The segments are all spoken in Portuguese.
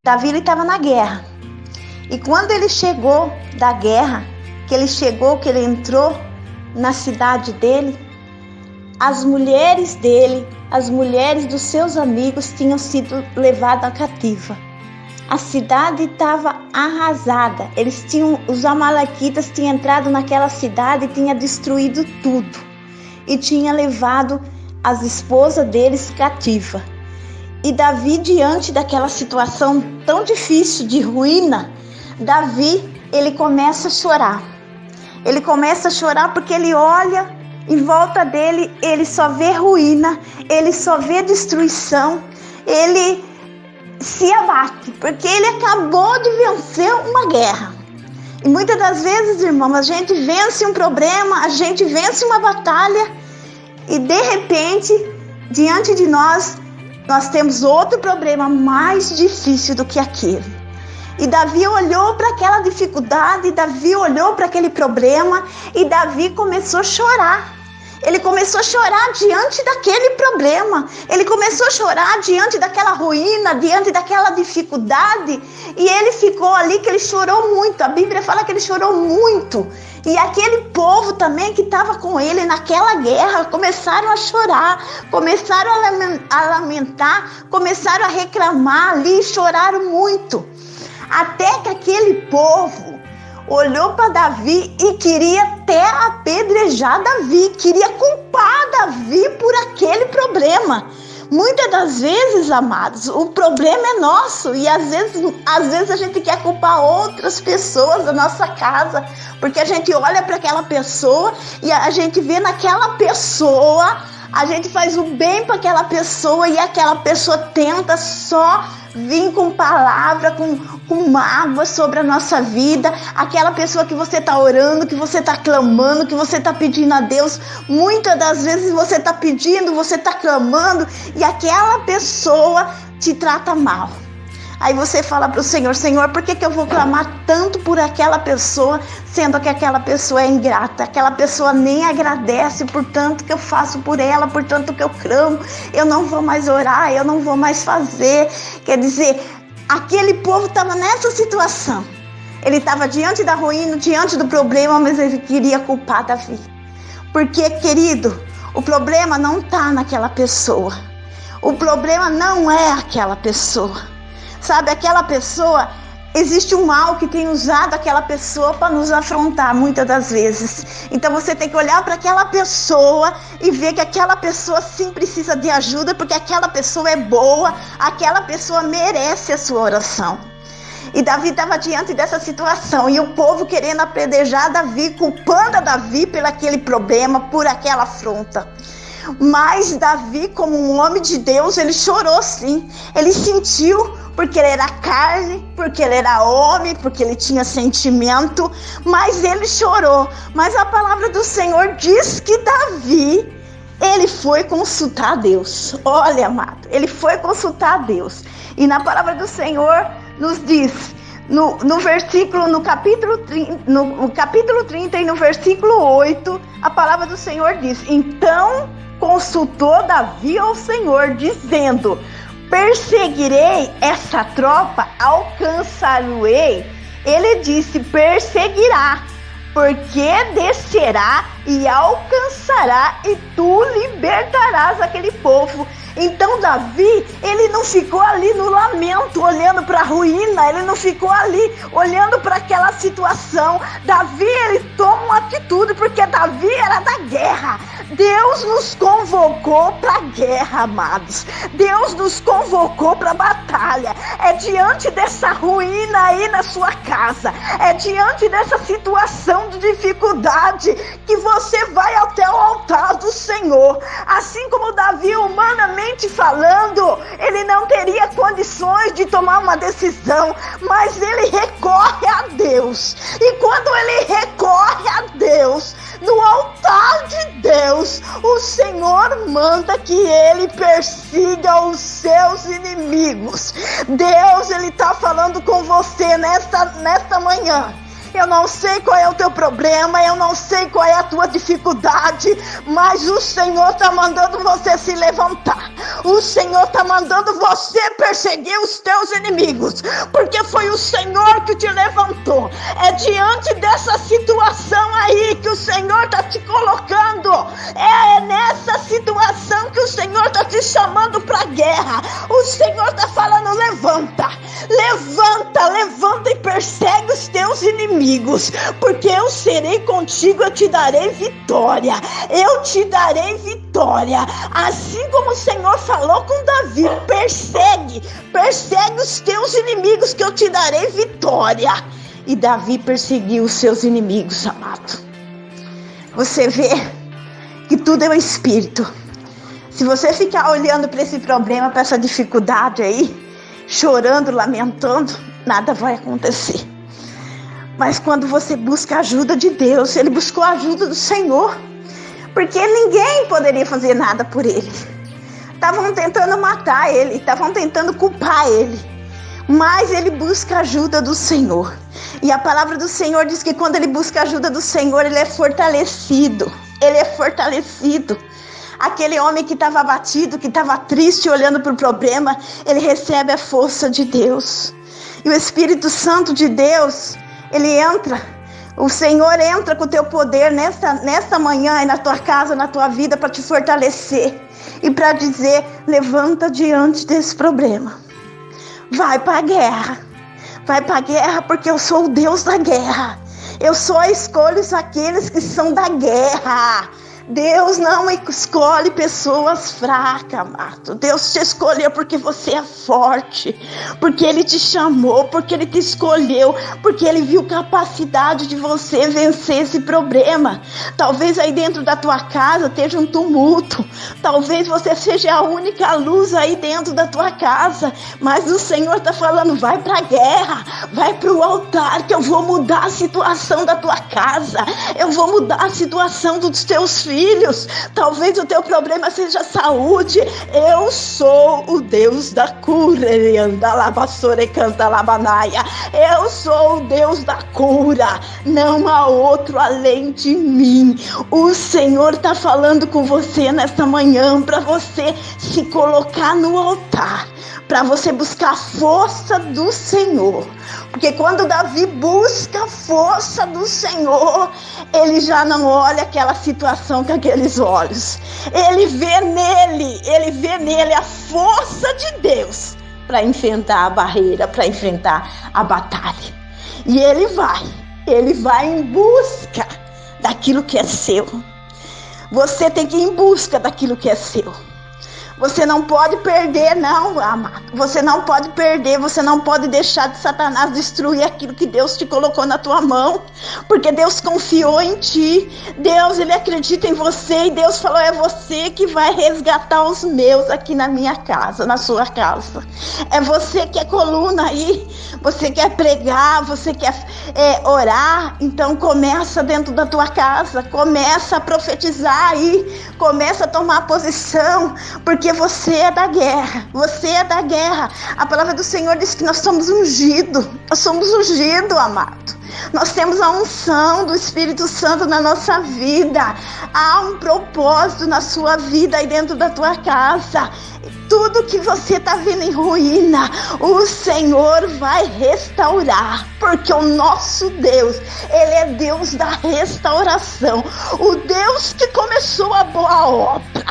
Davi estava na guerra. E quando ele chegou da guerra, que ele entrou na cidade dele, as mulheres dele, as mulheres dos seus amigos tinham sido levadas cativa. A cidade estava arrasada. Os amalequitas tinham entrado naquela cidade e tinham destruído tudo. E tinham levado as esposas deles cativa. E Davi, diante daquela situação tão difícil de ruína, ele começa a chorar. Ele começa a chorar porque ele olha em volta dele, ele só vê ruína, ele só vê destruição, ele se abate, porque ele acabou de vencer uma guerra. E muitas das vezes, irmãos, a gente vence um problema, a gente vence uma batalha e de repente, diante de nós temos outro problema mais difícil do que aquele. E Davi olhou para aquela dificuldade, Davi olhou para aquele problema e Davi começou a chorar. Ele começou a chorar diante daquele problema. Ele começou a chorar diante daquela ruína, diante daquela dificuldade. E ele ficou ali que ele chorou muito. A Bíblia fala que ele chorou muito. E aquele povo também que estava com ele naquela guerra começaram a chorar, começaram a lamentar, começaram a reclamar ali, choraram muito. Até que aquele povo olhou para Davi e queria até apedrejar Davi, queria culpar Davi por aquele problema. Muitas das vezes, amados, o problema é nosso e às vezes a gente quer culpar outras pessoas da nossa casa, porque a gente olha para aquela pessoa e a gente vê naquela pessoa, a gente faz o bem para aquela pessoa e aquela pessoa tenta só vir com palavra, com mágoa sobre a nossa vida. Aquela pessoa que você está orando, que você está clamando, que você está pedindo a Deus. Muitas das vezes você está pedindo, você está clamando e aquela pessoa te trata mal. Aí você fala para o Senhor: Senhor, por que eu vou clamar tanto por aquela pessoa, sendo que aquela pessoa é ingrata? Aquela pessoa nem agradece por tanto que eu faço por ela, por tanto que eu clamo. Eu não vou mais orar, eu não vou mais fazer. Quer dizer, aquele povo estava nessa situação. Ele estava diante da ruína, diante do problema, mas ele queria culpar Davi. Porque, querido, o problema não está naquela pessoa. O problema não é aquela pessoa. Sabe, aquela pessoa, existe um mal que tem usado aquela pessoa para nos afrontar muitas das vezes. Então você tem que olhar para aquela pessoa e ver que aquela pessoa sim precisa de ajuda, porque aquela pessoa é boa, aquela pessoa merece a sua oração. E Davi estava diante dessa situação e o povo querendo apedrejar Davi, culpando a Davi por aquele problema, por aquela afronta. Mas Davi, como um homem de Deus, ele chorou sim, ele sentiu, porque ele era carne, porque ele era homem, porque ele tinha sentimento, mas ele chorou. Mas a palavra do Senhor diz que Davi, ele foi consultar a Deus. Olha, amado, ele foi consultar a Deus. E na palavra do Senhor nos diz, no capítulo 30 e no versículo 8, a palavra do Senhor diz: então consultou Davi ao Senhor, dizendo: perseguirei essa tropa, alcançar-o-ei. Ele disse: perseguirá, porque descerá e alcançará, e tu libertarás aquele povo. Então Davi, ele não ficou ali no lamento, olhando para a ruína, ele não ficou ali olhando para aquela situação. Davi, ele toma uma atitude, porque Davi era da guerra. Deus nos convocou para a guerra, amados. Deus nos convocou para a batalha. É diante dessa ruína aí na sua casa, é diante dessa situação de dificuldade que você vai até o altar do Senhor. Assim como Davi, humanamente falando, ele não teria condições de tomar uma decisão, mas ele recorre a Deus. E quando ele recorre a Deus, no altar de Deus, o Senhor manda que ele persiga os seus inimigos. Deus, ele está falando com você nesta manhã. Eu não sei qual é o teu problema, eu não sei qual é a tua dificuldade, mas o Senhor está mandando você se levantar. O Senhor está mandando você perseguir os teus inimigos, porque foi o Senhor que te levantou. É diante dessa situação aí que o Senhor está te colocando. É nessa situação que o Senhor está te chamando para a guerra. O Senhor está falando: levanta, levanta, levanta e persegue os teus inimigos, porque eu serei contigo, eu te darei vitória. Eu te darei vitória. Assim como o Senhor falou com Davi: persegue os teus inimigos, que eu te darei vitória. E Davi perseguiu os seus inimigos, amado. Você vê que tudo é o Espírito. Se você ficar olhando para esse problema, para essa dificuldade aí, chorando, lamentando, nada vai acontecer. Mas quando você busca a ajuda de Deus, ele buscou a ajuda do Senhor, porque ninguém poderia fazer nada por ele. Estavam tentando matar ele, estavam tentando culpar ele, mas ele busca a ajuda do Senhor. E a palavra do Senhor diz que quando ele busca a ajuda do Senhor, ele é fortalecido. Ele é fortalecido. Aquele homem que estava abatido, que estava triste, olhando para o problema, ele recebe a força de Deus. E o Espírito Santo de Deus, ele entra. O Senhor entra com o teu poder nesta manhã e na tua casa, na tua vida, para te fortalecer. E para dizer: levanta diante desse problema. Vai para a guerra. Vai para a guerra, porque eu sou o Deus da guerra. Eu só escolho aqueles que são da guerra. Deus não escolhe pessoas fracas, amado. Deus te escolheu porque você é forte, porque Ele te chamou, porque Ele te escolheu, porque Ele viu capacidade de você vencer esse problema. Talvez aí dentro da tua casa esteja um tumulto, talvez você seja a única luz aí dentro da tua casa, mas o Senhor está falando: vai para a guerra, vai para o altar, que eu vou mudar a situação da tua casa, eu vou mudar a situação dos teus filhos. Talvez o teu problema seja saúde. Eu sou o Deus da cura. Eu sou o Deus da cura. Não há outro além de mim. O Senhor está falando com você nesta manhã, para você se colocar no altar, para você buscar a força do Senhor. Porque quando Davi busca a força do Senhor, ele já não olha aquela situação com aqueles olhos. Ele vê nele a força de Deus para enfrentar a barreira, para enfrentar a batalha. E ele vai em busca daquilo que é seu. Você tem que ir em busca daquilo que é seu. Você não pode perder, não, amado. Você não pode perder, você não pode deixar de Satanás destruir aquilo que Deus te colocou na tua mão. Porque Deus confiou em ti. Deus, Ele acredita em você. E Deus falou: é você que vai resgatar os meus aqui na minha casa, na sua casa. É você que é coluna aí. Você quer pregar, você quer orar. Então começa dentro da tua casa. Começa a profetizar aí. Começa a tomar posição. Porque você é da guerra, você é da guerra. A palavra do Senhor diz que nós somos ungidos, amado. Nós temos a unção do Espírito Santo na nossa vida. Há um propósito na sua vida aí dentro da tua casa. Tudo que você está vendo em ruína, o Senhor vai restaurar, porque o nosso Deus, Ele é Deus da restauração. O Deus que começou a boa obra,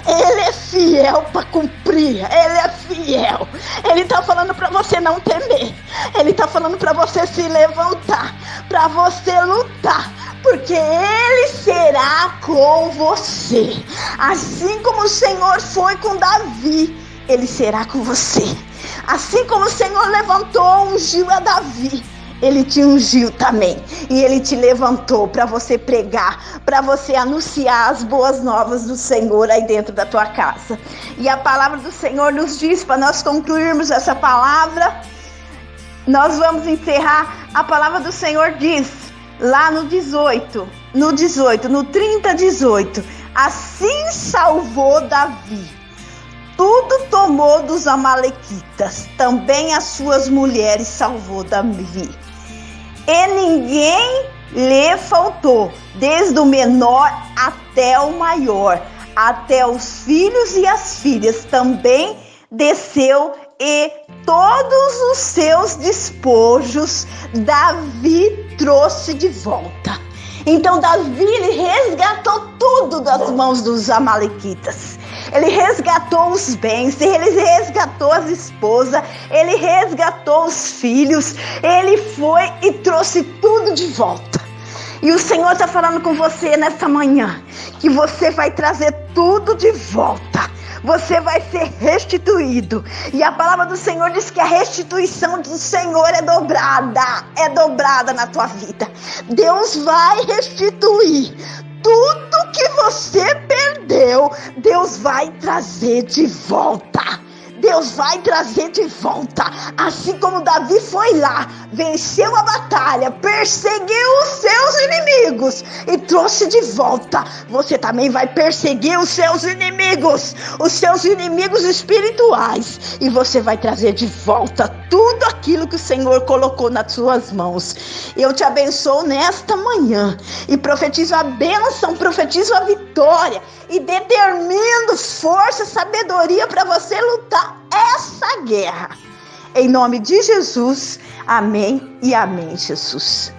Ele é fiel para cumprir. Ele é fiel. Ele está falando para você não temer. Ele está falando para você se levantar, para você lutar, porque Ele será com você. Assim como o Senhor foi com Davi, Ele será com você. Assim como o Senhor levantou, ungiu a Davi, Ele te ungiu também. E Ele te levantou para você pregar, para você anunciar as boas novas do Senhor aí dentro da tua casa. E a palavra do Senhor nos diz, para nós concluirmos essa palavra, nós vamos encerrar. A palavra do Senhor diz, lá no 30, 18, assim salvou Davi, tudo tomou dos amalequitas, também as suas mulheres salvou Davi. e ninguém lhe faltou, desde o menor até o maior, até os filhos e as filhas também desceu, e todos os seus despojos Davi trouxe de volta. Então Davi, ele resgatou tudo das mãos dos amalequitas. Ele resgatou os bens, ele resgatou as esposas, ele resgatou os filhos, ele foi e trouxe tudo de volta. E o Senhor está falando com você nesta manhã, que você vai trazer tudo de volta. Você vai ser restituído. E a palavra do Senhor diz que a restituição do Senhor é dobrada na tua vida. Deus vai restituir tudo que você perdeu. Deus vai trazer de volta. Deus vai trazer de volta. Assim como Davi foi lá, venceu a batalha, perseguiu os seus inimigos e trouxe de volta. Você também vai perseguir os seus inimigos espirituais. E você vai trazer de volta tudo aquilo que o Senhor colocou nas suas mãos. Eu te abençoo nesta manhã e profetizo a bênção, profetizo a vitória e determino força, sabedoria para você lutar essa guerra. Em nome de Jesus, amém e amém, Jesus.